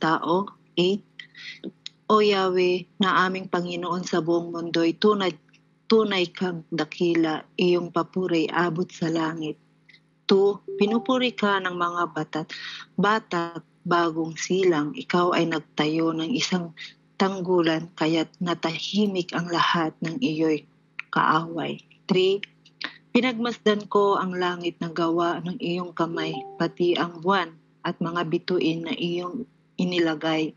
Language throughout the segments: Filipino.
tao. 8. O Yahweh, na aming Panginoon sa buong mundo'y tunay kang dakila, iyong papuri abot sa langit. 2. Pinupuri ka ng mga batat bagong silang, ikaw ay nagtayo ng isang tanggulan, kaya't natahimik ang lahat ng iyo'y kaaway. 3. Pinagmasdan ko ang langit na gawa ng iyong kamay, pati ang buwan at mga bituin na iyong inilagay.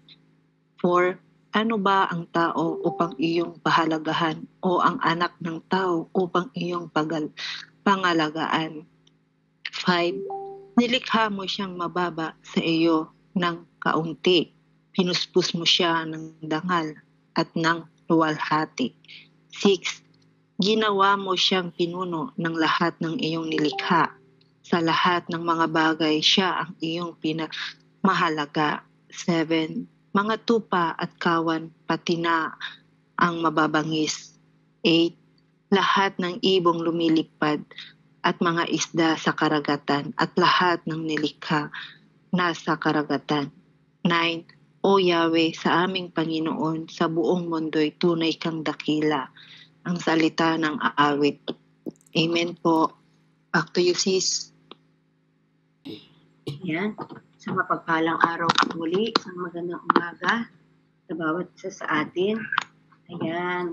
4. Ano ba ang tao upang iyong pahalagahan, o ang anak ng tao upang iyong pangalagaan? 5. Nilikha mo siyang mababa sa iyo ng kaunti. Pinuspos mo siya ng dangal at ng luwalhati. 6. Ginawa mo siyang pinuno ng lahat ng iyong nilikha. Sa lahat ng mga bagay siya ang iyong pinamahalaga. 7. Mga tupa at kawan, pati na ang mababangis. 8. Lahat ng ibong lumilipad at mga isda sa karagatan at lahat ng nilikha na sa karagatan. 9. O Yahweh, sa aming Panginoon, sa buong mundo'y tunay kang dakila. Ang salita ng aawit. Amen po. Back to you, sis. Yan. Sa mapagpalang araw muli, isang magandang umaga sa bawat isa sa atin. Ayan.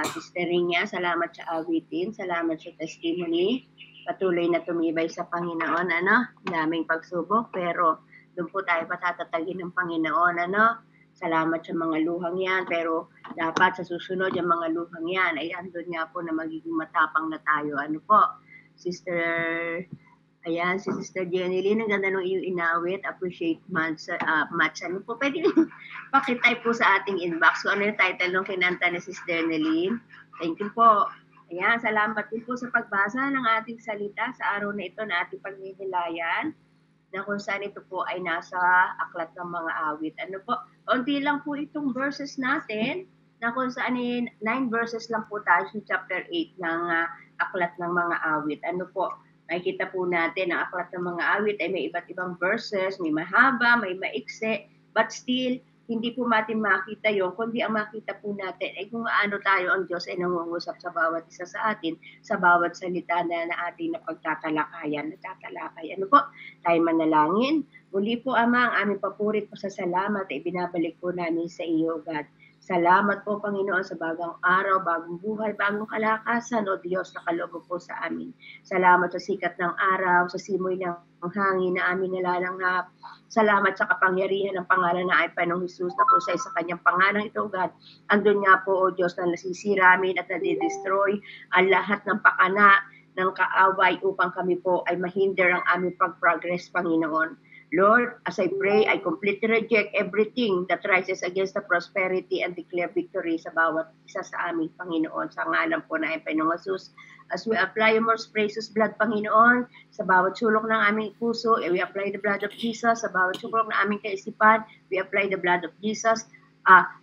Sister Rinya, salamat sa awitin, salamat sa testimony. Patuloy na tumibay sa Panginoon, daming pagsubok, pero doon po tayo patatatagin ng Panginoon, Salamat sa mga luhang yan, pero dapat sa susunod yung mga luhang yan ay andun nga po na magiging matapang na tayo. Ano po? Sister si Sister Jenny Lynn, ang ganda nung iyong inawit. Appreciate much. Ano po, pwede pakitype po sa ating inbox. So, ano yung title ng kinanta ni Sister Nelly? Thank you po. Ayan, salamat din po sa pagbasa ng ating salita sa araw na ito na ating pagnihilayan, na kung saan ito po ay nasa aklat ng mga awit. Ano po? Unti lang po itong verses natin, na kung saan 9 verses lang po tayo sa chapter 8 ng aklat ng mga awit. Ano po? Makikita po natin ang aklat ng mga awit ay may iba't ibang verses, may mahaba, may maikse, but still, hindi po natin makita yun, kundi ang makita po natin ay kung ano tayo ang Diyos ay nangungusap sa bawat isa sa atin, sa bawat salita na ating napagtatalakayan, natatalakay. Ano po? Tayo manalangin. Muli po, Ama, ang aming papurit po sa salamat ay binabalik po namin sa iyo, God. Salamat po, Panginoon, sa bagang araw, bagong buhay, bagong kalakasan, o Diyos, na kaloob po sa amin. Salamat sa sikat ng araw, sa simoy ng hangin na amin nalalanghap. Salamat sa kapangyarihan ng pangalan na ay Panginoong Hesus na po sa kanyang pangalan ito, God. Andun nga po, O Diyos, na nasisiramin at nadidestroy ang lahat ng pakana ng kaaway upang kami po ay mahinder ang aming pag-progress, Panginoon. Lord, as I pray, I completely reject everything that rises against the prosperity and declare victory sa bawat isa sa aming Panginoon. Sa ngalan po na Panginoong Hesus, as we apply your most precious blood, Panginoon, sa bawat sulok ng aming puso, we apply the blood of Jesus. Sa bawat sulok ng aming kaisipan, we apply the blood of Jesus.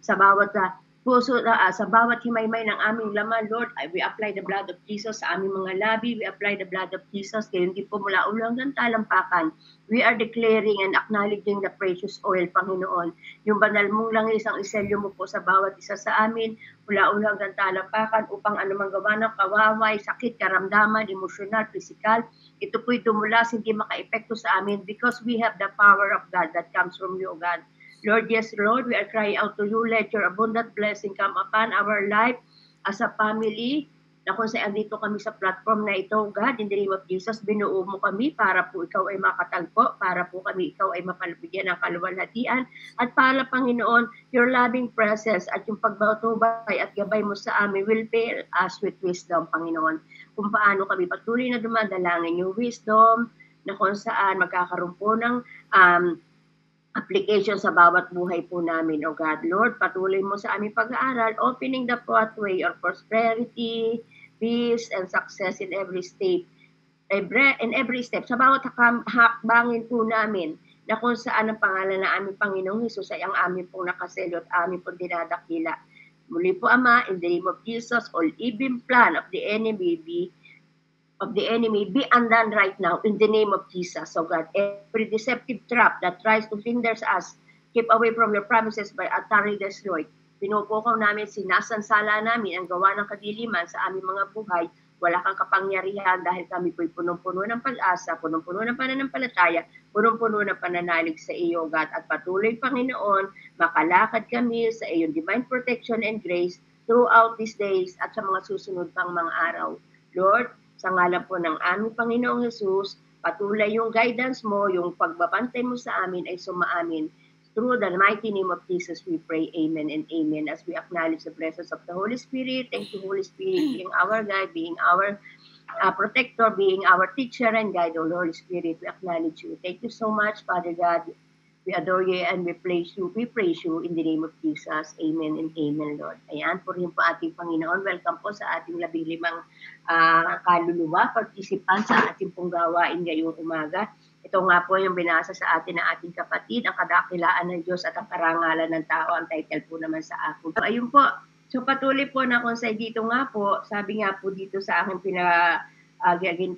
Sa bawat puso, sa bawat himaymay ng aming laman, Lord, we apply the blood of Jesus. Sa aming mga labi, we apply the blood of Jesus. Kaya hindi po mula ulo hanggang talampakan, we are declaring and acknowledging the precious oil, Panginoon. Yung banal mong langis ang iselyo mo po sa bawat isa sa amin, mula ulo hanggang talampakan, upang anumang gawa ng kawaway, sakit, karamdaman, emosyonal, physical, ito po'y dumulas, hindi maka-epekto sa amin because we have the power of God that comes from you, God. Lord, yes, Lord, we are crying out to you. Let your abundant blessing come upon our life as a family. Na kung saan dito kami sa platform na ito, God, in the name of Jesus, binuo mo kami para po ikaw ay makatagpo, para po kami ikaw ay mapalabigyan ng kaluwalhatian, at para, Panginoon, your loving presence at yung pagbatubay at gabay mo sa amin will fill us with wisdom, Panginoon. Kung paano kami patuloy na dumadalangin yung wisdom, na kung saan magkakaroon po ng application sa bawat buhay po namin, O God. Lord, patuloy mo sa aming pag-aaral, opening the pathway of prosperity, peace, and success in every step. Sa bawat hakbangin po namin, na kung saan ang pangalan na aming Panginoong Hesus ay ang aming pong nakaselo at aming pong dinadakila. Muli po, Ama, in the name of Jesus, all evil plan of the enemy be undone right now in the name of Jesus. So God, every deceptive trap that tries to hinder us keep away from your promises by utterly destroyed. Pinupukaw namin, sinasansala namin ang gawa ng kadiliman sa aming mga buhay. Wala kang kapangyarihan dahil kami po'y punong-puno ng pag-asa, punong-puno ng pananampalataya, punong-puno ng pananalig sa iyo, God. At patuloy, Panginoon, makalakad kami sa iyong divine protection and grace throughout these days at sa mga susunod pang mga araw. Lord, sa ngalan po ng aming Panginoong Jesus, patuloy yung guidance mo, yung pagbabantay mo sa amin ay sumaamin. Through the mighty name of Jesus, we pray. Amen and amen. As we acknowledge the presence of the Holy Spirit, thank you, Holy Spirit, being our guide, being our protector, being our teacher and guide, O Lord Spirit. We acknowledge you. Thank you so much, Father God. We adore you and we praise you. We praise you in the name of Jesus. Amen and amen, Lord. Ayan, po rin po ating Panginoon. Welcome po sa ating 15 kaluluwa, participant sa ating pong gawain ngayong umaga. Ito nga po yung binasa sa atin ng ating kapatid, ang kadakilaan ng Diyos at ang karangalan ng tao. Ang title po naman sa akin. So, ayun po. So, patuloy po na kung sa dito nga po, sabi nga po dito sa aking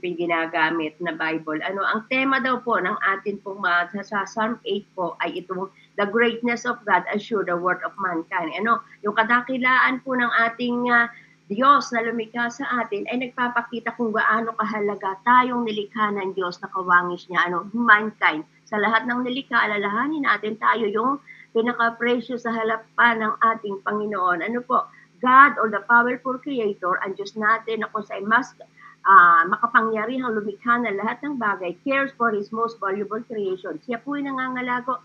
ginagamit na Bible. Ang tema daw po ng atin pong sa Psalm 8 po ay itong the greatness of God assure the worth of mankind. Yung kadakilaan po ng ating Diyos na lumikha sa atin ay nagpapakita kung gaano kahalaga tayong nilikha ng Diyos na kawangis niya, mankind. Sa lahat ng nilikha, alalahanin natin tayo yung pinaka-precious sa harapan ng ating Panginoon. God or the powerful creator, ang Diyos natin na kung sa mas makapangyarihang lumikha ng lahat ng bagay, cares for His most valuable creation. Siya po'y nangangalaga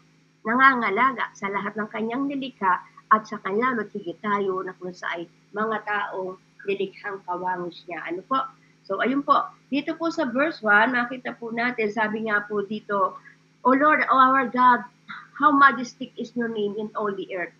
sa lahat ng kanyang nilikha at sa kanya higit tayo na kung sa mga taong nilikhang kawangis niya. So, ayun po. Dito po sa verse 1, makita po natin, sabi nga po dito, O Lord, O our God, how majestic is your name in all the earth.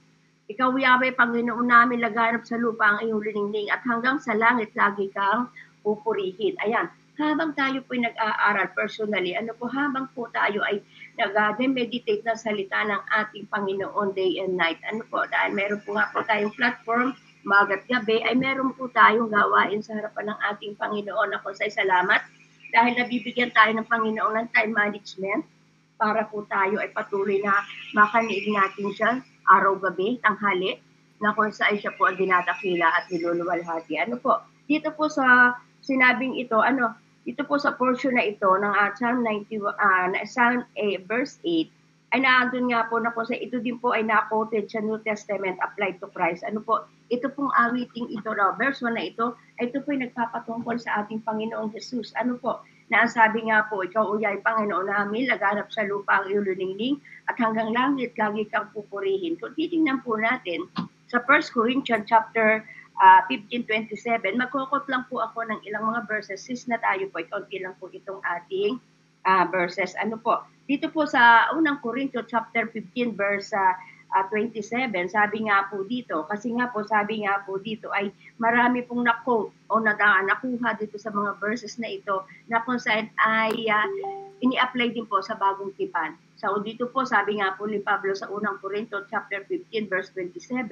Ikaw, Yahweh, Panginoon namin, laganap sa lupa ang iyong liningning at hanggang sa langit lagi kang pupurihin. Ayan, habang tayo po nag-aaral personally, habang po tayo ay nag-meditate na salita ng ating Panginoon day and night. Dahil meron po nga po tayong platform, maga't gabi, ay meron po tayong gawain sa harapan ng ating Panginoon. Ako sa salamat dahil nabibigyan tayo ng Panginoon ng time management para po tayo ay patuloy na makaniig natin siya araw-gabi, tanghali, na kung saan siya po ang dinadakila at niluluwalhati. Dito po sa sinabing ito, dito po sa portion na ito ng Psalm 91, Psalm 8, verse 8, ay naandun nga po na kung sa ito din po ay na-quoted sa New Testament applied to Christ. Ito pong awiting ito, verse 1 na ito po ay nagpapatungkol sa ating Panginoong Jesus. Na ang sabi nga po, ikaw uyay Panginoon namin, laganap sa lupa ang iyong luningning at hanggang langit lagi kang pupurihin. Kung titingnan po natin sa 1 Corinthians chapter 15:27, magkukot lang po ako ng ilang mga verses, sis na tayo po, ikaunti lang po itong ating verses. Dito po sa unang Corinto chapter 15 verse 27, sabi nga po dito, kasi nga po sabi nga po dito ay marami pong na-quote o nakuha dito sa mga verses na ito na kung saan ay ini-apply din po sa bagong tipan. So dito po sabi nga po ni Pablo sa unang Corinto chapter 15 verse 27,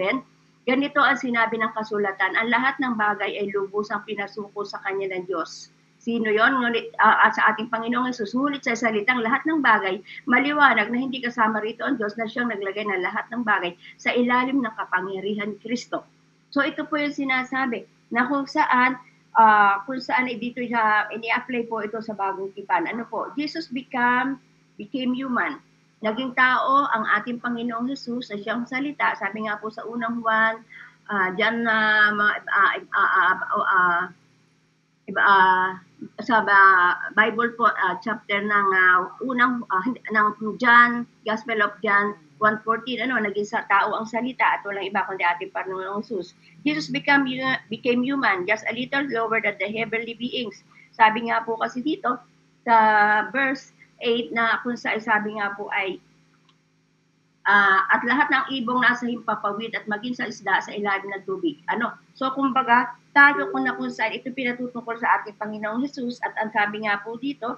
ganito ang sinabi ng kasulatan, ang lahat ng bagay ay lubusang pinasuko sa kanya ng Diyos. Sino yon? Ngunit sa ating Panginoong Jesus, ngunit sa salitang lahat ng bagay, maliwanag na hindi kasama rito ang Diyos na siyang naglagay ng lahat ng bagay sa ilalim ng kapangyarihan ni Kristo. So ito po yung sinasabi na kung saan dito ini-apply po ito sa bagong tipan. Jesus became human. Naging tao ang ating Panginoong Jesus sa siyang salita. Sabi nga po sa unang Juan, diyan sa Bible po chapter ng ng John, Gospel of John 1:14, naging sa tao ang salita at walang iba kundi ating Panginoong Jesus. Jesus became human, just a little lower than the heavenly beings. Sabi nga po kasi dito sa verse 8 na kung sabi nga po ay at lahat ng ibong nasa himpapawid at maging sa isda sa ilalim ng tubig. So kumbaga, tayo kung saan ito pinatutungkol sa ating Panginoong Jesus at ang sabi nga po dito,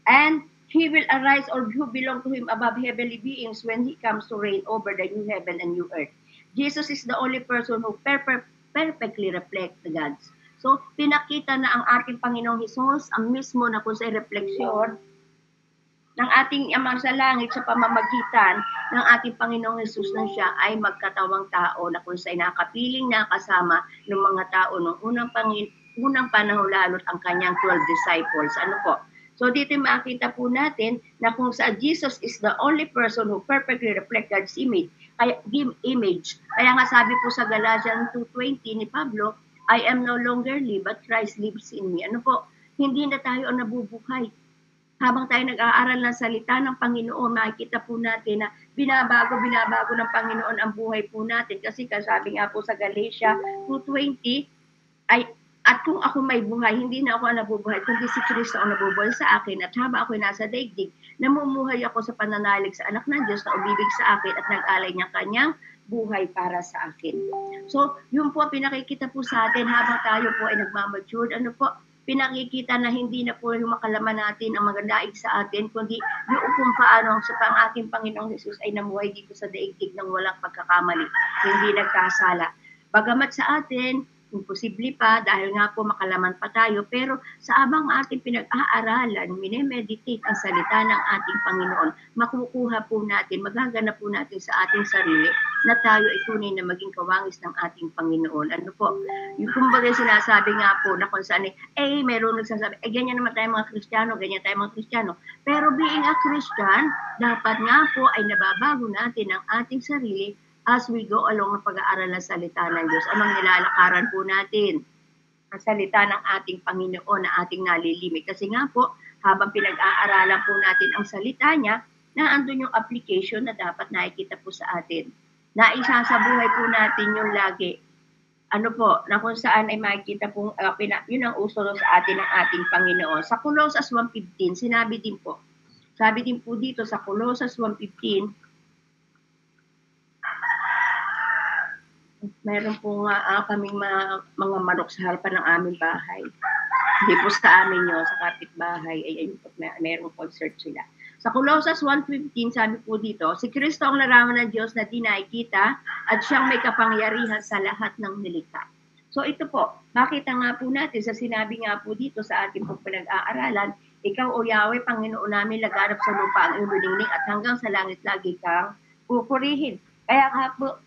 and He will arise or who belong to Him above heavenly beings when He comes to reign over the new heaven and new earth. Jesus is the only person who perfectly reflects the gods. So pinakita na ang ating Panginoong Jesus, ang mismo na kung sa refleksyon ng ating Ama sa langit sa pamamagitan ng ating Panginoong Hesus na siya ay magkatawang tao na kung sa'y nakapiling nakasama ng mga tao noong unang panahon lalo't ang kanyang 12 disciples. Ano po? So dito makita po natin na kung sa Jesus is the only person who perfectly reflects God's image. Kaya nga sabi po sa Galatians 2:20 ni Pablo, I am no longer live, but Christ lives in me. Ano po? Hindi na tayo ang nabubuhay. Habang tayo nag-aaral ng salita ng Panginoon, makikita po natin na binabago ng Panginoon ang buhay po natin. Kasi sabi nga po sa Galatia 2:20, ay at kung ako may buhay, hindi na ako ang nabubuhay, kundi si Kristo ang nabubuhay sa akin. At habang ako'y nasa daigdig, namumuhay ako sa pananalig sa anak ng Diyos na umibig sa akin at nag-alay niya kanyang buhay para sa akin. So, yun po pinakikita po sa atin habang tayo po ay nagmamature. Ano po, pinakikita na hindi na po yung makalaman natin ang magadaig sa atin, kundi yung kung paano sa ating Panginoong Jesus ay namuhay dito sa daigdig ng walang pagkakamali, hindi nagkasala. Bagamat sa atin, imposible pa dahil nga po makalaman pa tayo, pero sa abang ating pinag-aaralan, minemeditate ang salita ng ating Panginoon, makukuha po natin, magaganap po natin sa ating sarili na tayo ay tunay na maging kawangis ng ating Panginoon. Ano po? Yung kumbaga sinasabi nga po na kung saan meron nagsasabi, ganyan naman tayo mga Kristiyano, ganyan tayo mga Kristiyano. Pero being a Christian, dapat nga po ay nababago natin ang ating sarili as we go along ng pag-aaral ng salita ng Diyos. Anong nilalakaran po natin? Ang salita ng ating Panginoon na ating nalilimit. Kasi nga po, habang pinag-aaralan po natin ang salita niya, naandun yung application na dapat nakikita po sa atin. Naisa sa buhay po natin yung lagi. Ano po, na kung saan ay makikita po, yun ang uso sa atin ng ating Panginoon. Sa Colossus 1:15, sinabi din po, sabi din po dito sa Colossus 1:15, meron po nga kaming mga manok sa harapan ng aming bahay. Hindi po sa amin yun, sa kapitbahay, ay merong concert sila. Sa Colossus 1:15, sabi po dito, si Kristo ang larawan ng Diyos na di nakikita at siyang may kapangyarihan sa lahat ng nilikha. So ito po, makita nga po natin sa sinabi nga po dito sa ating pong pinag-aaralan, ikaw o Yahweh, Panginoon namin, laganap sa lupa ang iyong binigning at hanggang sa langit lagi kang pupurihin. Kaya nga po,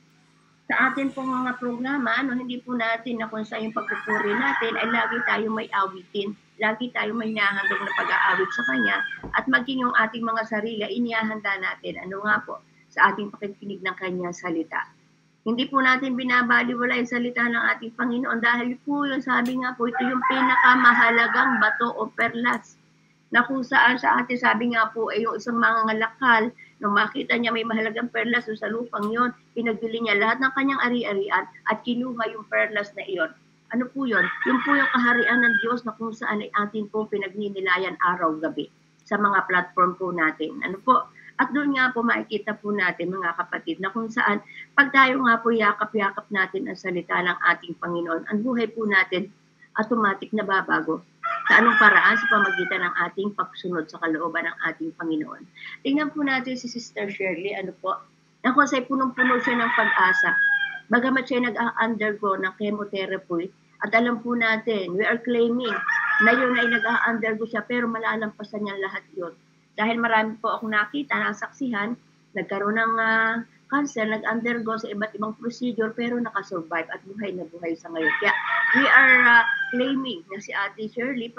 sa atin pong mga programa, hindi po natin na kung sa yung pagpupuri natin ay lagi tayo may awitin, lagi tayo may nahandog na pag-aawit sa Kanya at maging yung ating mga sarili, inihahanda natin, ano nga po, sa ating pakikinig ng Kanyang salita. Hindi po natin binabaliwala yung salita ng ating Panginoon dahil po yung sabi nga po, ito yung pinakamahalagang bato o perlas na kung saan sa atin, sabi nga po, ay yung isang mangangalakal, nung makita niya may mahalagang perlas sa lupang yon, pinagbili niya lahat ng kanyang ari-arian at kinuha yung perlas na iyon. Ano po yun? Yung po yung kaharian ng Diyos na kung saan ay atin po pinagninilayan araw-gabi sa mga platform po natin. Ano po? At doon nga po makikita po natin mga kapatid na kung saan pag tayo nga po yakap-yakap natin ang salita ng ating Panginoon, ang buhay po natin automatic na babago sa anong paraan sa pamagitan ng ating pagsunod sa kalooban ng ating Panginoon. Tingnan po natin si Sister Shirley, ano po, na kung sa'y punong-puno siya ng pag-asa, bagamat siya nag-undergo ng chemotherapy, at alam po natin, we are claiming na yun ay nag-undergo siya, pero malalampasan niya lahat yun. Dahil marami po akong nakita, nasaksihan, nagkaroon ng cancer, nag-undergo sa iba't ibang procedure, pero nakasurvive at buhay na buhay sa ngayon. Kaya we are claiming na si Ate Shirley,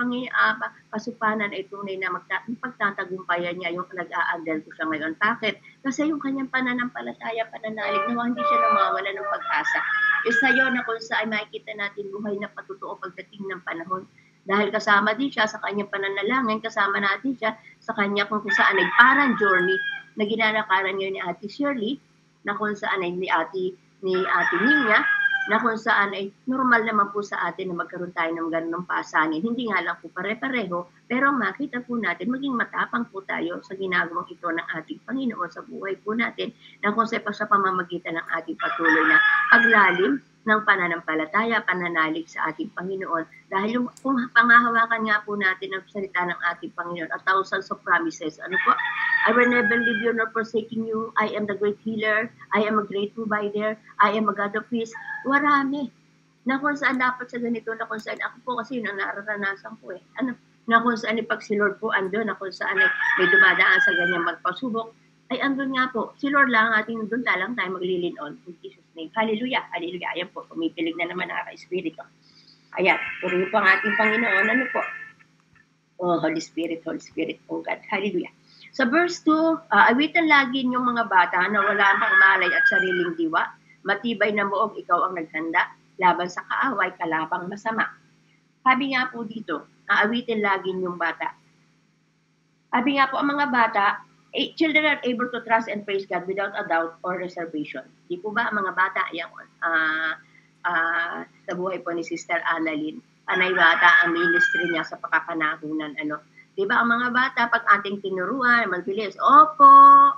kasupanan ay tunay na pagtatagumpayan niya yung nag-undergo siya ngayon. Bakit? Kasi yung kanyang pananampalataya, pananalig, na hindi siya namawala ng pag-asa. Isa yun na kung saan makikita natin buhay na patutuo pagdating ng panahon. Dahil kasama din siya sa kanyang pananalangin, kasama natin siya sa kanya kung saan ay parang journey na ginalakaran ngayon ni Ate Shirley, na kung saan ay ni Ate Nina, na kung saan ay normal naman po sa atin na magkaroon tayo ng ganun pasangin. Hindi nga lang po pare-pareho, pero makita po natin, maging matapang po tayo sa ginagawang ito ng ating Panginoon sa buhay po natin, na kung sa pamamagitan ng ating patuloy na paglalim ng pananampalataya, pananalig sa ating Panginoon. Dahil kung pangahawakan nga po natin ang salita ng ating Panginoon, a thousands of promises, ano po? I will never leave you nor forsaking you. I am the great healer. I am a great provider. I am a God of peace. Marami. Na kung saan dapat sa ganito, na kung saan ako po kasi yun ang nararanasan ko . Ano, na kung saan pag si Lord po andun, na kung saan may dumadaan sa ganyang magpasubok, ay andun nga po, si Lord lang ating doon lang tayo maglilinon. In Jesus' name. Hallelujah, hallelujah. Ayan po, pumipilig na naman ang Espiritu. Ayan, purihin po ang ating Panginoon. Ano po? Oh, Holy Spirit, oh God. Hallelujah. Sa verse 2, awitan lagi yung mga bata na wala pang malay at sariling diwa. Matibay na moog, ikaw ang naghanda. Laban sa kaaway, kalabang masama. Sabi nga po dito, aawitin lagi yung bata. Sabi nga po, ang mga bata, children are able to trust and praise God without a doubt or reservation. Di po ba ang mga bata, ayan, sa buhay po ni Sister Annalyn, panay bata ang ministry niya sa pakapanahunan. Ano? Di ba ang mga bata, pag ating tinuruan, magbilis, opo,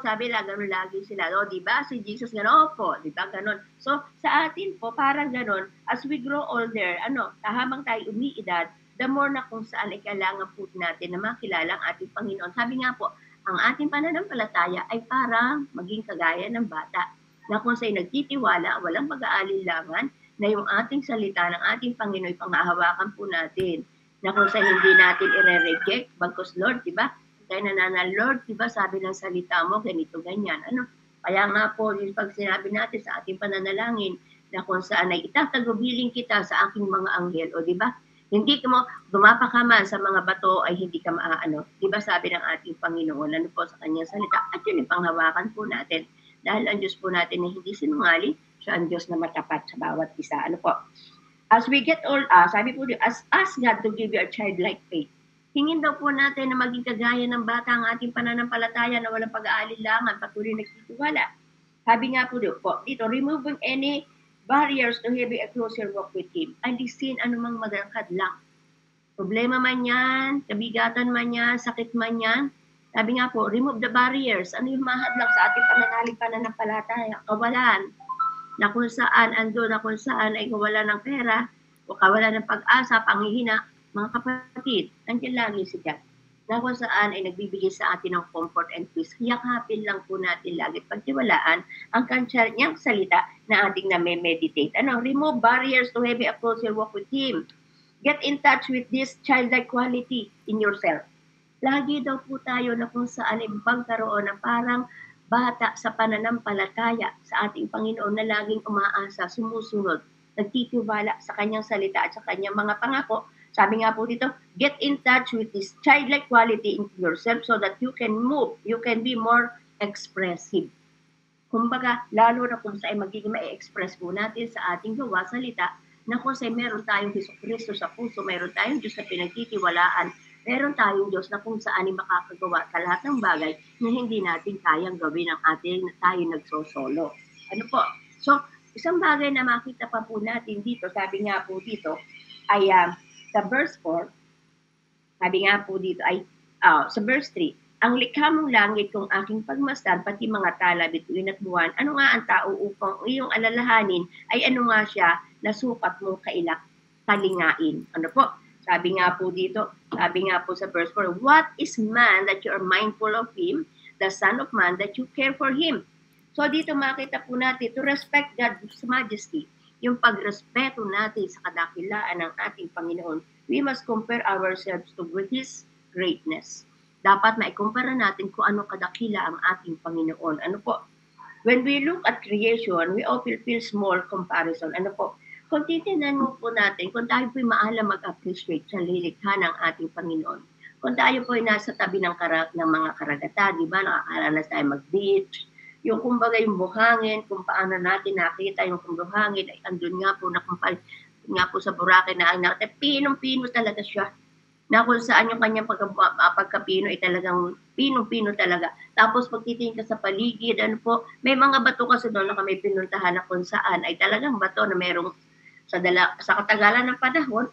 sabi lang, gano'n lagi sila. O, di ba? Si Jesus, gano'n, opo. Di ba? Gano'n. So, sa atin po, parang gano'n, as we grow older, habang tayo umiidad, the more na kung saan ay kailangan po natin na makilala ang ating Panginoon. Sabi nga po, ang ating pananampalataya ay parang maging kagaya ng bata na kung sa'yo nagtitiwala, walang pag-aalinlangan, na yung ating salita ng ating Panginoon ay panghahawakan po natin. Na kung sa'yo hindi natin i-reject, bagkus Lord, di ba? Kaya Lord, di ba sabi ng salita mo, ganito, ganyan. Kaya nga po, yung pag sinabi natin sa ating pananalangin, na kung saan ay itatagubilin kita sa aking mga anghel, o di ba? Hindi mo, dumapa ka man sa mga bato ay hindi ka maaano. Di ba sabi ng ating Panginoon, ano po sa kanyang salita, at yun yung panghawakan po natin. Dahil ang Diyos po natin na hindi sinungaling, siya ang Diyos na matapat sa bawat isa. Ano po? As we get old, sabi po, ask God to give you a childlike faith. Hingin daw po natin na maging kagaya ng bata ang ating pananampalataya na walang pag-aalinlangan, patuloy nagtitiwala. Sabi nga po dito, removing any barriers to having a closer walk with Him. And sin anumang magangkad lang. Problema man yan, kabigatan man yan, sakit man yan. Sabi nga po, remove the barriers. Ano yung mahadlang sa ating pananampalataya? Kawalan. Na kung saan, na kung saan ay kawalan ng pera, o kawalan ng pag-asa, panghihina, mga kapatid, nandiyan lagi si God. Na kung saan ay nagbibigay sa atin ng comfort and peace. Yakapin lang po natin lagi pagtiwalaan ang kanyang salita na ating na-meditate. Remove barriers to have a closer walk with Him. Get in touch with this childlike quality in yourself. Lagi daw po tayo na kung saan ay pagkaroon ng parang bata sa pananampalataya sa ating Panginoon na laging umaasa, sumusunod, nagtitiwala sa kanyang salita at sa kanyang mga pangako. Sabi nga po dito, get in touch with this childlike quality in yourself so that you can move, you can be more expressive. Kumbaga, lalo na kung saan magiging ma-express po natin sa ating gawa, salita, na kung saan meron tayong Jesucristo sa puso, meron tayong Diyos na pinagtitiwalaan, meron tayong Diyos na kung saan ay makakagawa sa lahat ng bagay na hindi natin kayang gawin ang ating tayo nagsosolo. Ano po? So, isang bagay na makita pa po natin dito, sabi nga po dito, ay sa verse 4, sabi nga po dito ay, sa verse 3, ang likha mong langit kung aking pagmasdan, pati mga tala, bituin at buwan, ano nga ang tao upang iyong alalahanin, ay ano nga siya, na sukat mong kalingain. Ano po? Sabi nga po dito, sabi nga po sa verse 4, what is man that you are mindful of him, the son of man that you care for him? So dito makita po natin, to respect God's majesty, yung pagrespeto natin sa kadakilaan ng ating Panginoon, we must compare ourselves to His greatness. Dapat maikumpara natin kung ano kadakila ang ating Panginoon. Ano po? When we look at creation, we often feel small comparison. Ano po? Kung titignan mo po natin, kung tayo po'y maalam mag-appreciate sa lilikha ng ating Panginoon, kung tayo po'y nasa tabi ng mga karagatan, di ba? Nakakaranas tayo mag-beach, yung kumbaga yung buhangin, kung paano natin nakita yung buhangin, ay andun nga po, nga po sa Boracay na nakita, pinong-pino talaga siya. Na kung saan yung kanyang pagkapino ay talagang pinong-pino talaga. Tapos pagtitingin ka sa paligid, may mga bato kasi doon na kami pinuntahan na kung saan ay talagang bato na merong sa katagalan ng panahon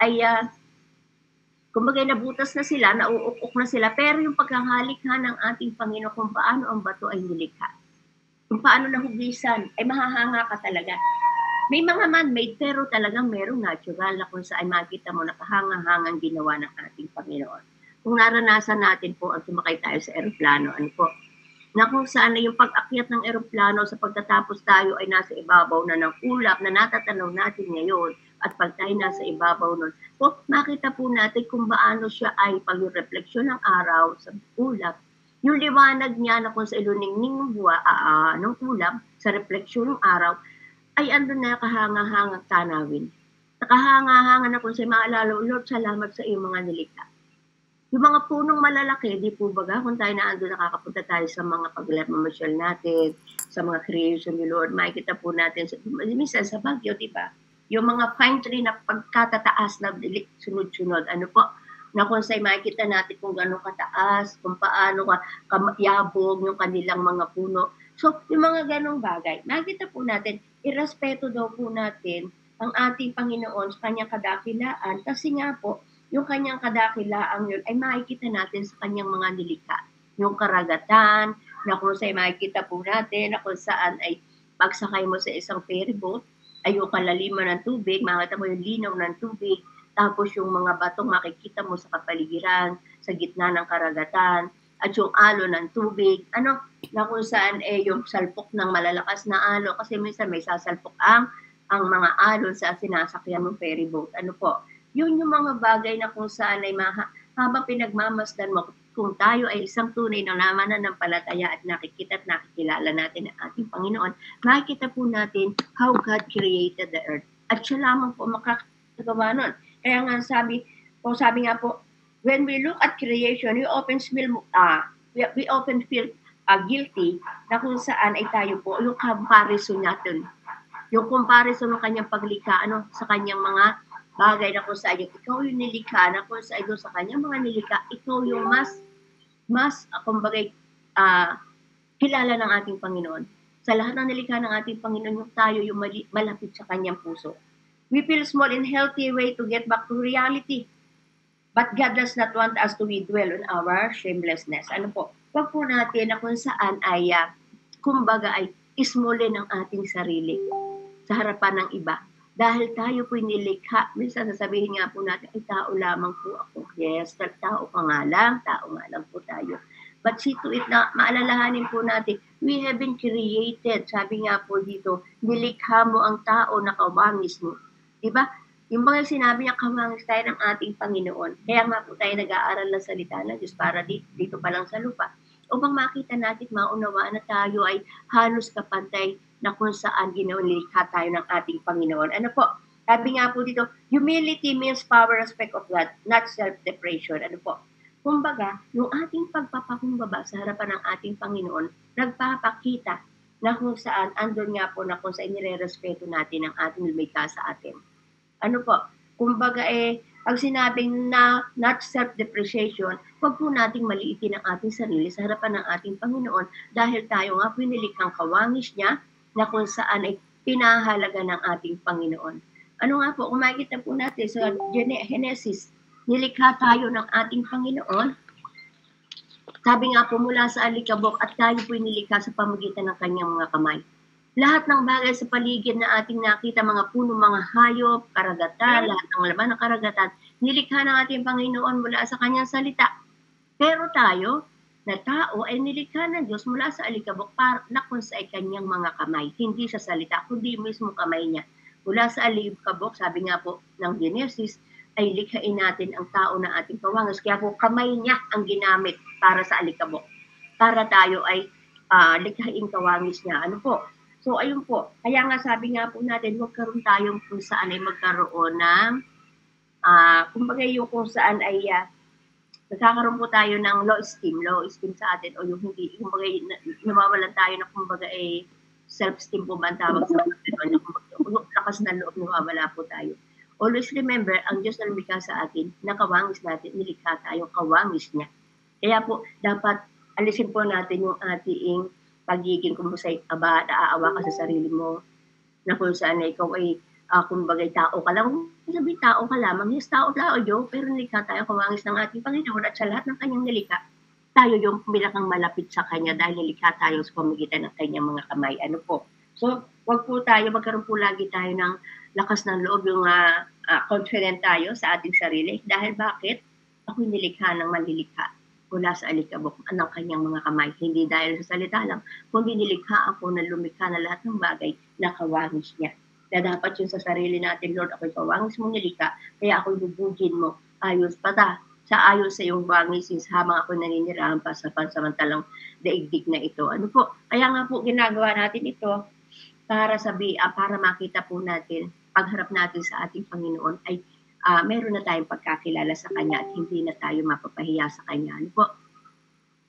ay kumbaga nabutas na sila, nauukok na sila, pero yung pagkakalikha ng ating Panginoon kung paano ang bato ay nilikha, kung paano nahugisan, ay mahahanga ka talaga. May mga man-made, pero talagang merong natural na kung saan makita mo nakahangang-hangang ginawa ng ating Panginoon. Kung naranasan natin po ang sumakay tayo sa eroplano, na kung saan na yung pag-akyat ng eroplano sa pagkatapos tayo ay nasa ibabaw na ng ulap na natatanaw natin ngayon, At pag tayo nasa ibabaw nun, so makita po natin kung paano siya ay pag yung refleksyon ng araw sa ulap, yung liwanag niya na kung sa iluningning ng ulap sa refleksyon ng araw, ay andun na kahanga-hangang tanawin. Nakahanga-hanga na kung sa maalala, Lord, salamat sa iyong mga nilikha. Yung mga punong malalaki, di po baga, kung tayo na andun nakakapunta tayo sa mga pagmamasyal natin, sa mga creation ni Lord, makikita po natin, minsan sa Baguio, di ba? Yung mga pine tree na pagkatataas na sunod-sunod, ano po, na kung sa'y makikita natin kung gano'ng kataas, kung paano yabog yung kanilang mga puno. So, yung mga ganong bagay, makikita po natin, irespeto daw po natin ang ating Panginoon sa kanyang kadakilaan kasi nga po, yung kanyang kadakilaang yun ay makikita natin sa kanyang mga nilikha. Yung karagatan, na kung saan makikita po natin, na kung saan ay pagsakay mo sa isang ferry boat, ay yung kalaliman ng tubig, makikita mo yung linaw ng tubig, tapos yung mga batong makikita mo sa kapaligiran, sa gitna ng karagatan, at yung alo ng tubig, na kung saan yung salpok ng malalakas na alo, kasi minsan may sasalpok ang mga alon sa sinasakyan ng ferry boat. Ano po? Yun yung mga bagay na kung saan ay habang pinagmamasdan mo, kung tayo ay isang tunay na mananampalataya at nakikita at nakikilala natin ang ating Panginoon, makikita po natin how God created the earth. At siya lamang po makakagawa nun. Kaya nga sabi nga po, when we look at creation, we often feel guilty na kung saan ay tayo po, yung comparison natin. Yung comparison ng kanyang paglikha sa kanyang mga bagay na kung saan ikaw yung nilikha, na kung saan sa kanyang mga nilikha, ikaw yung mas kumbaga, kilala ng ating Panginoon. Sa lahat ng nilikha ng ating Panginoon, yung tayo yung malapit sa kanyang puso. We feel small in healthy way to get back to reality. But God does not want us to dwell on our shamelessness. Ano po? Wag po natin na kung saan ay, kumbaga ay ismulin ang ating sarili sa harapan ng iba. Dahil tayo po'y nilikha, minsan sasabihin nga po natin, ay tao lamang po ako. Yes, tao nga lang po tayo. But see to it na maalalahanin po natin, we have been created. Sabi nga po dito, nilikha mo ang tao na kawangis mo. Diba? Yung mga sinabi niya, kawangis tayo ng ating Panginoon. Kaya nga po tayo nag-aaral ng salita ng Diyos para dito pa lang sa lupa. Upang makita natin, maunawaan na tayo ay halos kapantay na kung saan ginilikha tayo ng ating Panginoon. Ano po? Sabi nga po dito, humility means power respect of God, not self-depression. Ano po? Kumbaga, yung ating pagpapakumbaba sa harapan ng ating Panginoon, nagpapakita na kung saan, andun nga po na kung saan nire-respeto natin ang ating lumikha sa atin. Ano po? Kumbaga pag sinabing na not self-depreciation, huwag po nating maliitin ang ating sarili sa harapan ng ating Panginoon dahil tayo nga po nilikhang kawangis niya na kung saan ay pinahalaga ng ating Panginoon. Ano nga po, kung makikita po natin sa Genesis, nilikha tayo ng ating Panginoon. Sabi nga po mula sa alikabok at tayo po nilikha sa pamagitan ng kanyang mga kamay. Lahat ng bagay sa paligid na ating nakita, mga puno, mga hayop, karagatan, lahat ng laman ng karagatan, nilikha ng ating Panginoon mula sa kanyang salita. Pero tayo, na tao, ay nilikha ng Diyos mula sa alikabok para na kung sa kanyang mga kamay. Hindi sa salita, kundi mismo kamay niya. Mula sa alikabok, sabi nga po ng Genesis, ay likhain natin ang tao na ating kawangis. Kaya po kamay niya ang ginamit para sa alikabok. Para tayo ay likhain kawangis niya. Ano po? So, ayun po. Kaya nga sabi nga po natin, huwag karoon tayong kung saan ay magkaroon ng, kumbaga yung kung saan ay, nagkakaroon po tayo ng low esteem sa atin, o yung hindi, kumbaga nawawalan tayo na kumbaga self-esteem po ba ang tawag sa mga lakas na loob, nawawala po tayo. Always remember, ang Diyos na lumikha sa atin, nakawangis natin, nilikha tayong kawangis niya. Kaya po, dapat alisin po natin yung ating pagiging kumusay naaawa ka sa sarili mo, na kung saan ikaw ay kumbaga tao ka lang. Sabi, tao ka lamang. Yes, tao Diyos, pero nilikha tayo kawangis ng ating Panginoon at sa lahat ng kanyang nilikha, tayo yung pinakang malapit sa kanya dahil nilikha tayo sa pamagitan ng kanyang mga kamay. Ano po? So, wag po tayo, magkaroon po lagi tayo ng lakas ng loob, yung confident tayo sa ating sarili. Dahil bakit? Ako'y nilikha ng malilikha mula sa alikabok ng kanyang mga kamay. Hindi dahil sa salita lang, kundi nilikha ako na lumikha na lahat ng bagay na kawangis niya. na dapat yun sa sarili natin, Lord, ako'y kawangis mong nilikha, kaya ako'y bubugin mo, ayos pata, sa ayos sa iyong wangisin habang ako naninirahan pa sa pansamantalang daigdig na ito. Ano po? Kaya nga po ginagawa natin ito para para makita po natin, pagharap natin sa ating Panginoon ay meron na tayong pagkakilala sa Kanya at hindi na tayo mapapahiya sa Kanya. Ano po?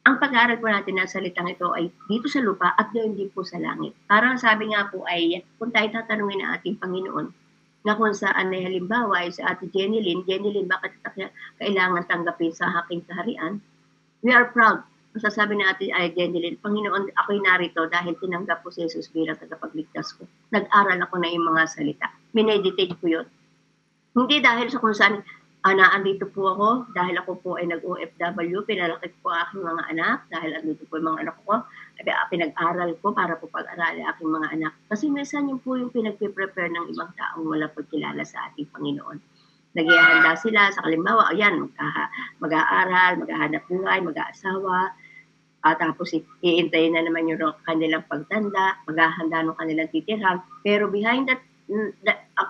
Ang pag-aaral po natin ng salitang ito ay dito sa lupa at gayon din po sa langit. Parang sabi nga po ay kung tayo tatanungin ng ating Panginoon, na kung saan ay halimbawa ay sa ate Jenny Lynn, bakit kailangan tanggapin sa aking kaharian? We are proud. Masasabi natin ay Jenny Lynn, Panginoon, ako'y narito dahil tinanggap ko si Jesus bilang tagapagligtas ko. Nag-aral ako na yung mga salita. Mineditate ko yun. Hindi dahil sa kung saan naandito po ako, dahil ako po ay nag-OFW, pinalaki po aking mga anak, dahil andito po yung mga anak ko, pinag-aral ko para po pag-arali aking mga anak. Kasi minsan yun po yung pinag-prepare ng ibang taong wala pagkilala sa ating Panginoon. Naghihanda sila sa kalimbawa, ayan, mag-aaral, maghahanap buhay, mag-aasawa, tapos iintayin na naman yung kanilang pagtanda, maghahanda ng kanilang titirhan, pero behind that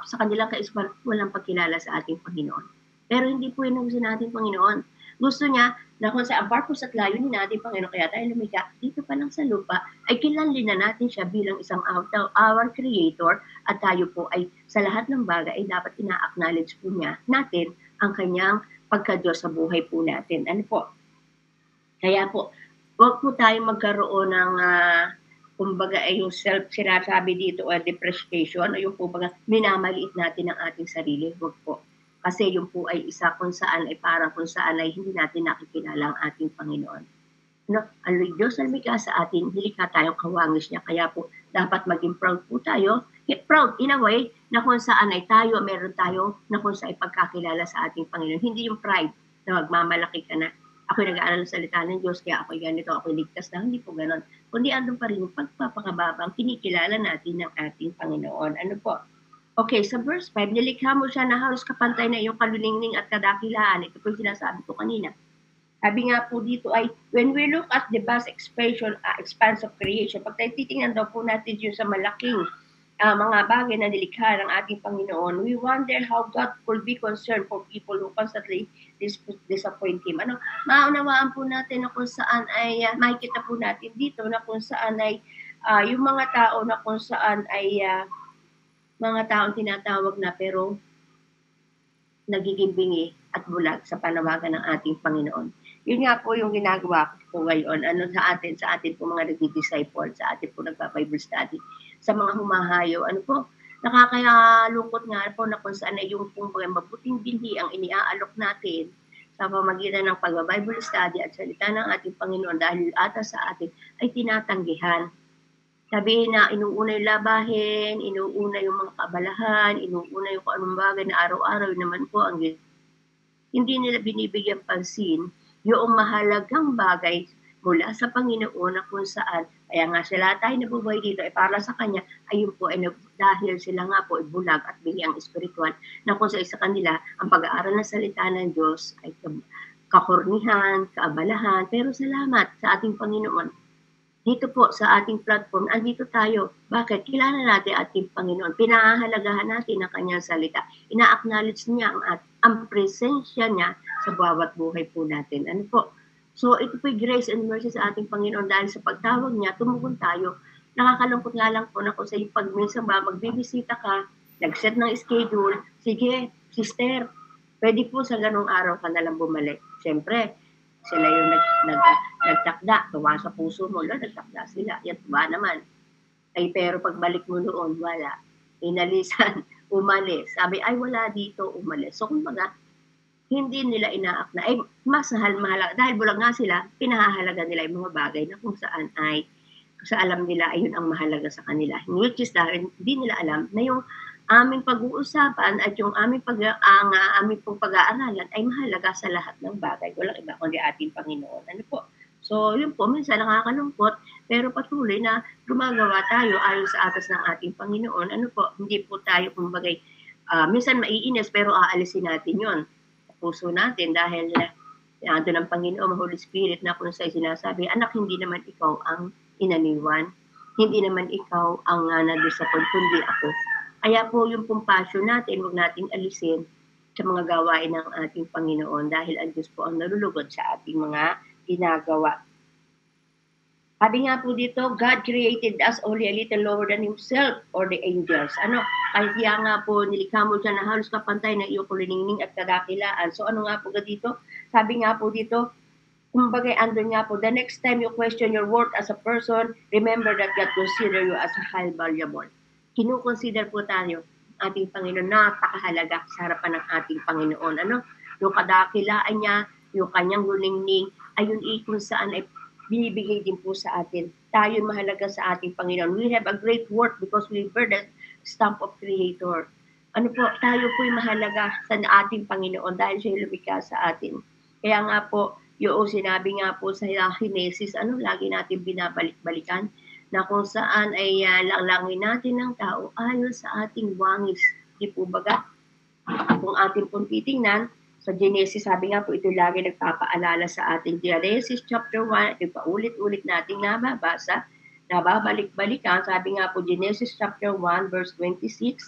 sa kanilang kaisipan, walang pagkilala sa ating Panginoon. Pero hindi po yun ang gusto natin, Panginoon. Gusto niya na kung sa purpose at layunin natin, Panginoon, kaya tayo lumikha dito pa lang sa lupa, ay kilalin na natin siya bilang isang our Creator, at tayo po ay sa lahat ng bagay ay dapat ina-acknowledge po niya natin ang kanyang pagka-Diyos sa buhay po natin. Ano po? Kaya po, huwag po tayong magkaroon ng kumbaga ay yung sinasabi dito o depreciation o yung po baga minamaliit natin ang ating sarili. Huwag po. Kasi yung po ay isa kung saan ay parang kung saan ay hindi natin nakikilala ang ating Panginoon. No? Ang Diyos na lumikha sa atin, nilikha tayong kawangis niya. Kaya po, dapat maging proud po tayo. Proud in a way na kung saan ay tayo, meron tayo na kung saan ay pagkakilala sa ating Panginoon. Hindi yung pride na magmamalaki ka na. Ako'y nag-aaral ng salita ng Diyos, kaya ako'y ganito, ako'y ligtas na. Hindi po ganon. Kundi andun pa rin yung pagpapakababang kinikilala natin ng ating Panginoon. Ano po? Okay, sa verse 5, nilikha mo siya na halos kapantay na iyong kalulingning at kadakilaan. Ito po yung sinasabi ko kanina. Sabi nga po dito ay, when we look at the vast expanse of creation, pag tayo titingnan daw po natin yung sa malaking mga bagay na nilikha ng ating Panginoon, we wonder how God could be concerned for people who constantly disappoint Him. Ano, maunawaan po natin na kung saan ay, makikita po natin dito na kung saan ay, yung mga tao na kung saan ay, mga taong tinatawag na pero nagiging bingi at bulag sa panawagan ng ating Panginoon. Yun nga po yung ginagawa ko po ngayon. Ano sa atin po mga nagdi-disciple, sa atin po nagpa-Bible study, sa mga humahayo, ano po, nakakayalungkot nga po na kung saan ay yung pong mabuting binhi ang iniaalok natin sa pamagitan ng pag-Bible study at salita ng ating Panginoon dahil ata sa atin ay tinatanggihan. Sabihin na inuuna yung labahin, inuuna yung mga kabalahan, inuuna yung kung anong bagay na araw-araw naman po ang hindi nila binibigyan pansin yung mahalagang bagay mula sa Panginoon na kung saan, kaya nga sila tayo nabubuhay dito ay para sa Kanya, ayun po ay dahil sila nga po ay bulag at bingi ang espiritual na kung sa isa kanila, ang pag-aaral ng salita ng Diyos ay kakornihan, kaabalahan, pero salamat sa ating Panginoon. Dito po sa ating platform, andito tayo. Bakit? Kilala natin ating Panginoon. Pinahahalagahan natin ang kanyang salita. Ina-acknowledge niya ang presensya niya sa bawat buhay po natin. Ano po? So, ito po yung grace and mercy sa ating Panginoon dahil sa pagtawag niya, tumugon tayo. Nakakalungkot nga lang po na kung sa pag minsan ba, magbibisita ka, nag-set ng schedule, sige, sister, pwede po sa ganong araw ka nalang bumalik. Siyempre, sila yung nagtakda, tuwa sa puso mo, nagtakda sila, yan tuwa naman. Ay pero pagbalik mo noon, wala. Inalisan, umalis. Sabi, ay wala dito, umalis. So kumbaga, hindi nila ina-acknowledge. Ay, mas mahalaga, dahil bulag nga sila, pinahahalaga nila yung mga bagay na kung saan ay, sa alam nila, ayun ang mahalaga sa kanila. Which is dahil hindi nila alam na yung aming pag-uusapan at yung aming pong pag-aaralan ay mahalaga sa lahat ng bagay. Walang iba kundi ating Panginoon. Ano po? So, yun po, minsan nakakalungkot, pero patuloy na gumagawa tayo ayon sa atas ng ating Panginoon. Ano po? Hindi po tayo, kumbagay, minsan maiinis, pero aalisin natin yon sa puso natin dahil ando ng Panginoon, Holy Spirit, na kung sa'yo sinasabi, anak, hindi naman ikaw ang inaniwan. Hindi naman ikaw ang nandun sa kundi ako. Kaya po yung passion natin, huwag nating alisin sa mga gawain ng ating Panginoon dahil ang Diyos po ang nalulugod sa ating mga ginagawa. Sabi nga po dito, God created us only a little lower than Himself or the angels. Kaya nga po, nilikha mo siya na halos kapantay ng iyong kuliningning at kadakilaan. So ano nga po dito? Sabi nga po dito, kumbaga andun nga po, the next time you question your worth as a person, remember that God consider you as a highly valuable. Kinukonsider po tayo ating Panginoon, napakahalaga sa harapan ng ating Panginoon. Yung kadakilaan niya, yung kanyang gulingning, ayun kung saan ay binibigay din po sa atin. Tayo mahalaga sa ating Panginoon. We have a great worth because we bear the stamp of Creator. Tayo po'y mahalaga sa ating Panginoon dahil siya lumikha sa atin. Kaya nga po, yung sinabi nga po sa Genesis, lagi natin binabalik-balikan, na kung saan ay langlangin natin ng tao ayon sa ating wangis. Di po baga? Kung ating pong titingnan, sa Genesis, sabi nga po, ito lagi nagpapaalala sa ating Genesis chapter 1, ito paulit-ulit nating nababasa, nababalik-balikan. Sabi nga po, Genesis chapter 1, verse 26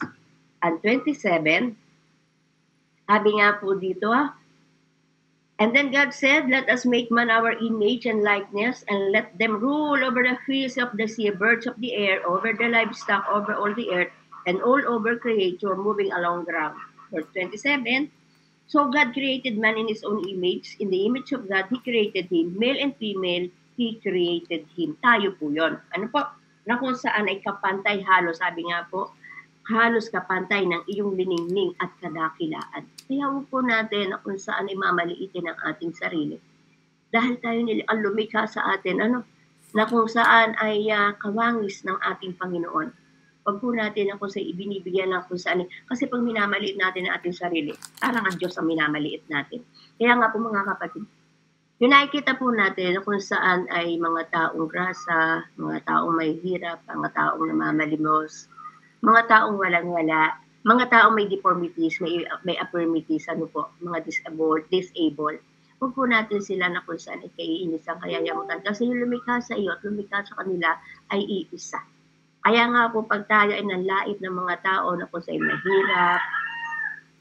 and 27. Sabi nga po dito, and then God said, let us make man our image and likeness, and let them rule over the fish of the sea, birds of the air, over the livestock, over all the earth, and all over creature moving along the ground. Verse 27, so God created man in His own image. In the image of God, He created him. Male and female, He created him. Tayo po yun. Na kung saan ay kapantay halos, sabi nga po, halos kapantay ng iyong liningning at kadakilaan. Kaya po natin na kung saan ay mamaliitin ang ating sarili. Dahil tayo ang lumikha sa atin, na kung saan ay kawangis ng ating Panginoon. Pag po natin kung saan ibinibigyan ng kung saan. Kasi pag minamaliit natin ang ating sarili, parang ang Diyos ang minamaliit natin. Kaya nga po mga kapatid, yung nakikita po natin kung saan ay mga taong grasa, mga taong may hirap, mga taong namamalimos, mga taong walang-wala, mga taong may deformities, may affirmities, mga disabled. Huwag po natin sila na kung saan ay kaiinis ang kayayamutan. Kasi yung lumikha sa iyo at lumikha sa kanila ay iisa. Kaya nga po pag tayo ay nanlait ng mga tao na kung saan mahirap,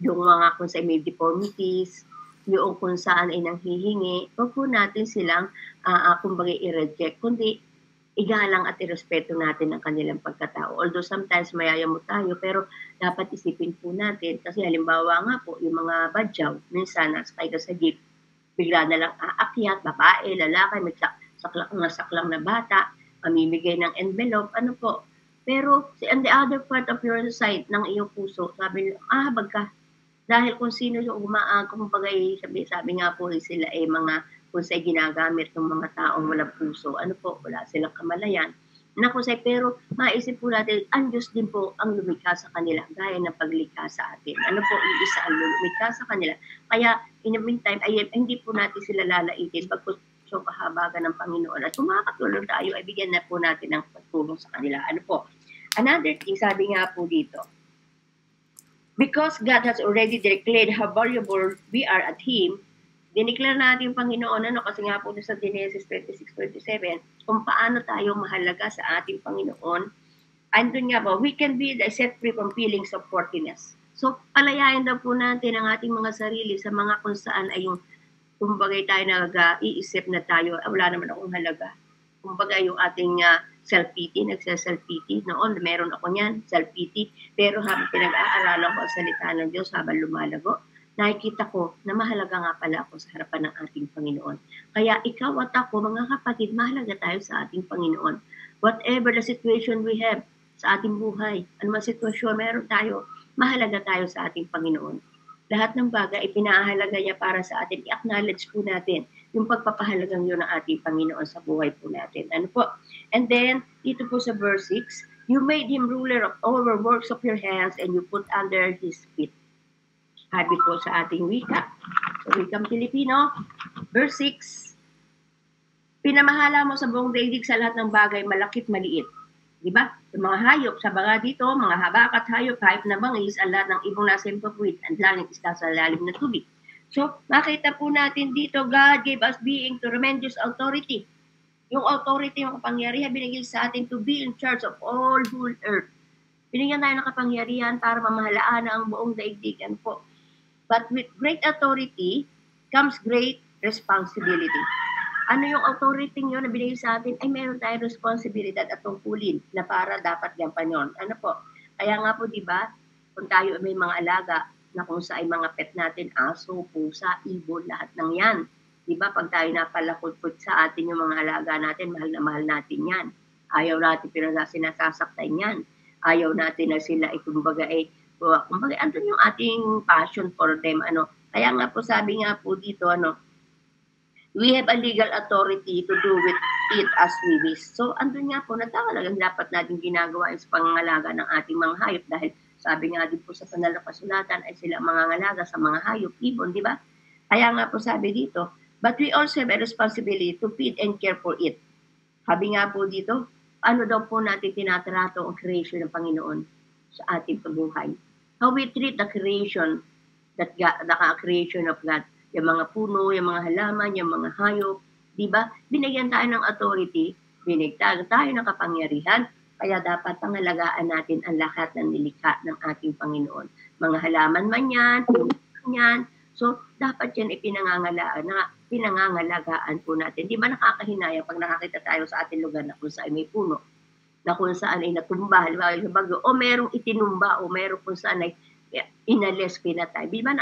yung mga kung saan may deformities, yung kung saan ay nanghihingi, huwag po natin silang kumbaga i-reject, kundi igalang at irespeto natin ang kanilang pagkatao. Although sometimes mayayamot tayo, pero dapat isipin po natin, kasi halimbawa nga po, yung mga badyaw, minsan nasakay ka sa jeep, bigla na lang aakyat, babae, lalaki, may saklang na bata, mamimigay ng envelope, pero on the other part of your side, ng iyong puso, sabi nila, habag ka. Dahil kung sino yung kumbaga, sabi nga po sila ay mga kung sa'y ginagamit ng mga taong walang puso, wala silang kamalayan. Pero maisip po natin, ang Diyos din po ang lumikha sa kanila, gaya ng paglikha sa atin. Iisa ang lumikha sa kanila. Kaya, in the meantime, hindi po natin sila lalaitin, pagkos yung kahabagan ng Panginoon. At kung makakatulong tayo, ay bigyan na po natin ng pagtulong sa kanila. Another thing, sabi nga po dito, because God has already declared how valuable we are at Him, dineclare natin yung Panginoon, kasi nga po sa Genesis 26:27, kung paano tayo mahalaga sa ating Panginoon, andun nga po, we can be set free from feelings of worthiness. So, palayain daw po natin ang ating mga sarili sa mga kung saan ay yung, kumbaga tayo nag-iisip na tayo, wala naman akong halaga. Kumbaga yung ating self-pity, nagsa-self-pity. Noon, meron ako niyan, self-pity. Pero habang pinag-aaralan ko ang salita ng Diyos, habang lumalago, nakikita ko na mahalaga nga pala ako sa harapan ng ating Panginoon. Kaya ikaw at ako, mga kapatid, mahalaga tayo sa ating Panginoon. Whatever the situation we have sa ating buhay, anumang sitwasyon meron tayo, mahalaga tayo sa ating Panginoon. Lahat ng bagay, ipinahalaga niya para sa atin. I-acknowledge po natin yung pagpapahalagang yun ng ating Panginoon sa buhay po natin. And then, dito po sa verse 6, you made him ruler of over works of your hands and you put under his feet. Sabi po sa ating wika. So, wikang Pilipino, verse 6, pinamahala mo sa buong daigdig sa lahat ng bagay, malakit maliit. Diba? Yung mga hayop, sa baga dito, mga habakat hayop na bangis, ang lahat ng ibong nasa impapwid, ang langit isda sa lalim ng tubig. So, makita po natin dito, God gave us being tremendous authority. Yung authority, yung kapangyarihan, binigay sa atin to be in charge of all whole earth. Binigyan tayo ng kapangyarihan para mamahalaan ang buong daigdigan po. But with great authority comes great responsibility. Ano yung authority nyo na binigay sa atin? Ay meron tayong responsibilidad at tungkulin na para dapat gampanan yun. Ano po? Kaya nga po, di ba, kung tayo may mga alaga na kung sa ay mga pet natin, aso, pusa, ibon, lahat ng yan. Di ba, pag tayo napalakot sa atin yung mga alaga natin, mahal na mahal natin yan. Ayaw natin sinasasaktan yan. Ayaw natin na sila, kumbaga, andun yung ating passion for them. Kaya nga po, sabi nga po dito, we have a legal authority to do with it as we wish. So, andun nga po, talagang dapat natin ginagawa sa pangangalaga ng ating mga hayop dahil sabi nga din po sa banal na kasulatan ay sila mangangalaga sa mga hayop, ibon, di ba? Kaya nga po sabi dito, but we also have a responsibility to feed and care for it. Sabi nga po dito, ano daw po natin tinatrato ang creation ng Panginoon sa ating pabuhay? How we treat the creation, the creation of God. Yung mga puno, yung mga halaman, yung mga hayop, di ba? Binigyan tayo ng authority, binigyan tayo ng kapangyarihan, kaya dapat pangalagaan natin ang lahat ng nilikha ng ating Panginoon. Mga halaman man yan, puno man yan, so dapat yan pinangangalagaan po natin. Di ba nakakahinayang pag nakakita tayo sa ating lugar na kung saan may puno, na kung saan ay natumba, halimbawa sa bagyo, o merong itinumba, o merong kung saan ay inalis, pinatay. Di ba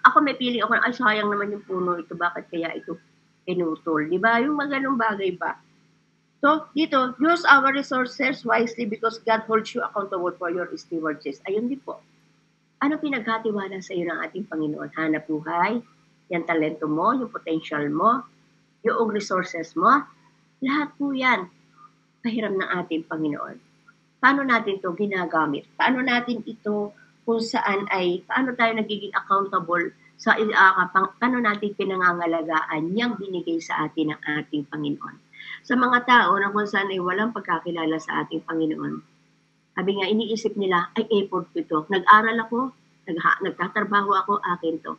ako may feeling ako, ay sayang naman yung puno ito, bakit kaya ito pinutol? Di ba? Yung mga ganung bagay ba? So, dito, use our resources wisely because God holds you accountable for your stewardship. Ayun din po. Ano pinagkatiwala sa iyo ng ating Panginoon? Hanap buhay, yung talento mo, yung potential mo, yung resources mo, lahat po yan, pahiram ng ating Panginoon. Paano natin ito ginagamit? Paano natin ito kung saan paano tayo nagiging accountable sa paano natin pinangangalagaan niyang binigay sa atin ng ating Panginoon. Sa mga tao na kung saan ay walang pagkakilala sa ating Panginoon, sabi nga, iniisip nila, ay effort ko ito. Nag-aral ako, nagtatrabaho ako, akin to.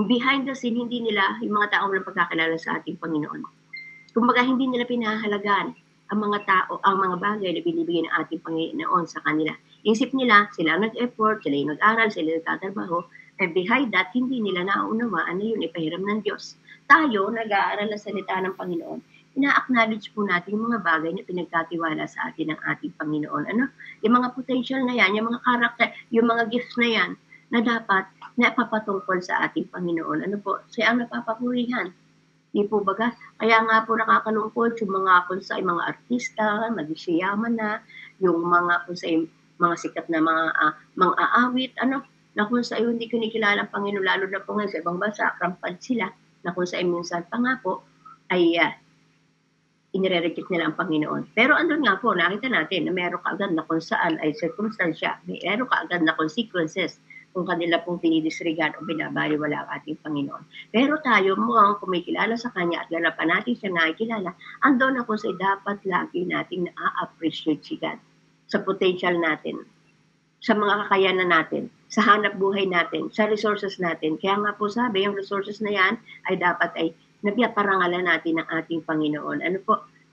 Behind the scene, hindi nila, yung mga tao walang pagkakilala sa ating Panginoon. Kumbaga, hindi nila pinahalagaan ang mga tao, ang mga bagay na binibigay ng ating Panginoon sa kanila. Isip nila, sila nag-effort, sila yung nag-aral, sila nagtatrabaho, and behind that, hindi nila naunawaan na yun, ipahiram ng Diyos. Tayo, nag-aaral na salita ng Panginoon, ina-acknowledge po natin yung mga bagay na pinagkatiwala sa atin ng ating Panginoon. Yung mga potential na yan, yung mga character, yung mga gifts na yan, na dapat napapatungkol sa ating Panginoon. Siya ang napapapurihan. Di po baga? Kaya nga po nakakalungkot yung mga kung sa mga artista, mag-isiyaman na, yung mga kung sa mga sikat na mga aawit, na kung sa hindi kinikilala ang Panginoon, lalo na po ngayon sa ibang bansa, krampad sila, na kung sa minsan pa nga po, ay inire-reject nila ang Panginoon. Pero andun nga po, nakita natin na meron kaagad na kung saan ay circumstansya, meron kaagad na consequences kung kanila pong tinidisregard o binabaliwala ang ating Panginoon. Pero tayo mukhang kumikilala sa Kanya at lalapan natin siya nakikilala, andun na kung sa'y dapat lagi natin na-appreciate si God sa potential natin, sa mga kakayanan natin, sa hanap buhay natin, sa resources natin. Kaya nga po sabi, yung resources na yan ay dapat ay nabiyaparangalan natin ng ating Panginoon.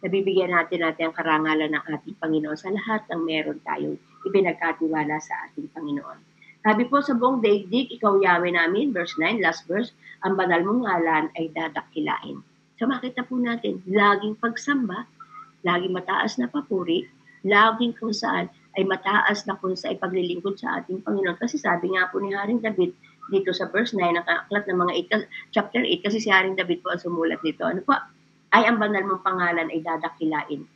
Nabibigyan natin ang karangalan ng ating Panginoon sa lahat ng meron tayong ipinagkatiwala sa ating Panginoon. Sabi po sa buong daigdig, ikaw Yahweh namin, verse 9, last verse, ang banal mong ngalan ay dadakilain. So makita po natin, laging pagsamba, laging mataas na papuri, laging kung saan ay mataas na kung sa ipaglilingkod sa ating Panginoon. Kasi sabi nga po ni Haring David, dito sa verse 9, nakaklat ng mga chapter 8, kasi si Haring David po ang sumulat nito. Ay ang banal mong pangalan ay dadakilain.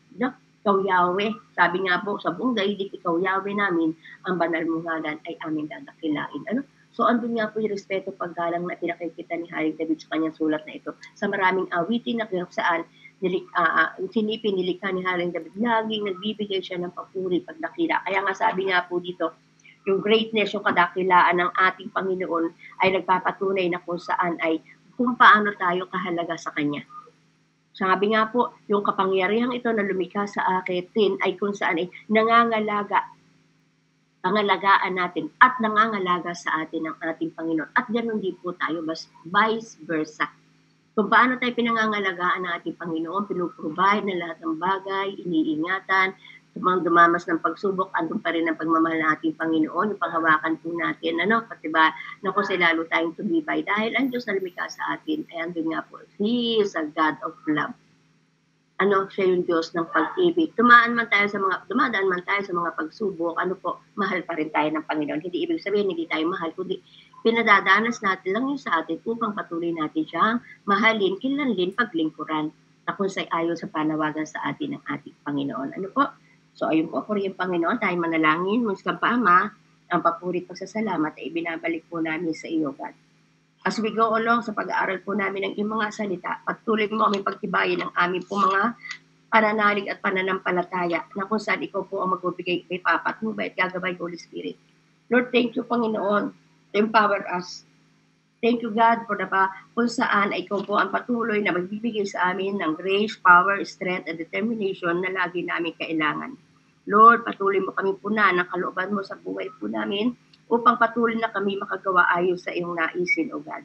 Ikaw Yahweh, sabi nga po sa buong daigdig, ikaw Yahweh namin, ang banal mong ngalan ay aming dadakilain. So andun nga po yung respeto paggalang na pinakikita ni Haring David sa kanyang sulat na ito. Sa maraming awitin na kung saan nilikha ni Haring David, laging nagbibigay siya ng papuri pagdakila. Kaya nga sabi nga po dito, yung greatness, yung kadakilaan ng ating Panginoon ay nagpapatunay na kung saan ay kung paano tayo kahalaga sa Kanya. Sabi nga po, yung kapangyarihang ito na lumikha sa akin ay kung saan ay pangalagaan natin at nangangalaga sa atin ng ating Panginoon. At ganoon din po tayo, vice versa. Kung paano tayo pinangangalagaan ng ating Panginoon, pinuprovide na lahat ng bagay, iniingatan, dumamas ng pagsubok, andun pa rin ang pagmamahal ng ating Panginoon, yung panghawakan po natin, Pati ba, naku, lalo tayong tumibay dahil ang Diyos na lumikha sa atin, ay andun nga po, He is a God of love. Siya yung Diyos ng pag-ibig. Dumadaan man tayo sa mga pagsubok, mahal pa rin tayo ng Panginoon. Hindi ibig sabihin, hindi tayo mahal, kundi pinadadanas natin lang yun sa atin upang patuloy natin siyang mahalin, kilanlin, paglingkuran na kung sa'y ayon sa panawagan sa atin ng ating Panginoon. So, ayun po, purihin Panginoon, tayo manalangin, Muslim pa Ama, ang papurit pagsasalamat ay ibinabalik po namin sa iyo, God. As we go along sa pag-aaral po namin ng iyong mga salita, patuloy mo aming pagtibayin ng aming po mga pananalig at pananampalataya na kung saan ikaw po ang magbibigay kay Papa at Nubay at gagabay Holy Spirit. Lord, thank you, Panginoon, to empower us. Thank you, God, for kung saan ay ikaw po ang patuloy na magbibigay sa amin ng grace, power, strength, and determination na lagi namin kailangan. Lord, patuloy mo kami punan ng kalooban mo sa buhay po namin upang patuloy na kami makagawa ayon sa iyong naisin, O God.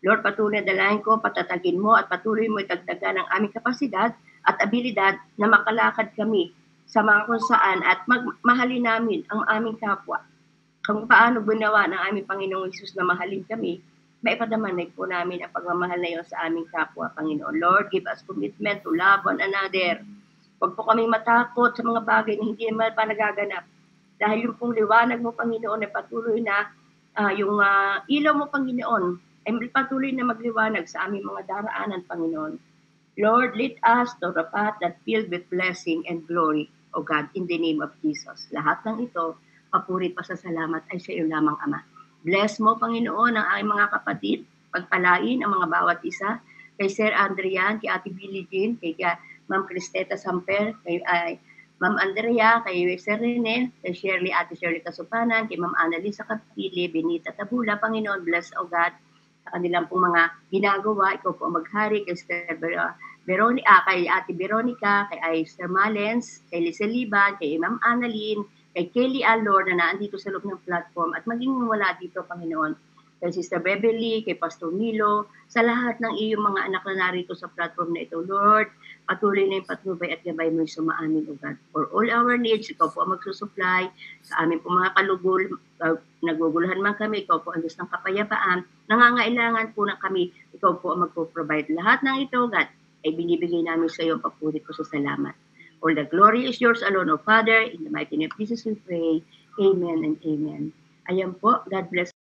Lord, patuloy na dalangin ko, patatagin mo at patuloy mo itagdagan ang aming kapasidad at abilidad na makalakad kami sa mga kung saan at mahalin namin ang aming kapwa. Kung paano ginawa ng aming Panginoong Hesus na mahalin kami, maipadamanay po namin ang pagmamahal na iyon sa aming kapwa, Panginoon. Lord, give us commitment to love one another. Huwag po kaming matakot sa mga bagay na hindi naman pa nagaganap. Dahil yung pong liwanag mo, Panginoon, ay patuloy na yung ilaw mo, Panginoon, ay patuloy na magliwanag sa aming mga daraanan, Panginoon. Lord, lead us to the path that filled with blessing and glory, O God, in the name of Jesus. Lahat ng ito, papurit pa sa salamat ay sa iyo lamang, Ama. Bless mo, Panginoon, ang aking mga kapatid, pagpalain ang mga bawat isa, kay Sir Andrian, kay Ate Billie Jean, kay Ma'am Cristeta Samper, kay Ma'am Andrea, kay Sir Rene, kay Ate Shirley Kasupanan, kay Ma'am Annalisa Capili, Benita Tabula, Panginoon, bless, O God, sa kanilang pong mga ginagawa, ikaw po ang maghari, kay Sir kay Ate Veronica, kay Sir Malens, kay Lisa Liban, kay Ma'am Annalyn, kay Kelly Alor na naandito sa loob ng platform at maging wala dito, Panginoon, kay Sister Beverly, kay Pastor Milo, sa lahat ng iyong mga anak na narito sa platform na ito, Lord, patuloy na yung patnubay at gabay mo yung sumaamin, O God. For all our needs, ikaw po ang magsusupply sa aming po mga kalugol, naguguluhan man kami, ikaw po ang Diyos ng kapayapaan, nangangailangan po na kami, ikaw po ang magpo-provide. Lahat ng ito, God, ay binibigay namin sa iyo, papurit ko sa salamat. All the glory is yours alone, O Father. In the mighty name of Jesus we pray. Amen and amen. Ayan po. God bless.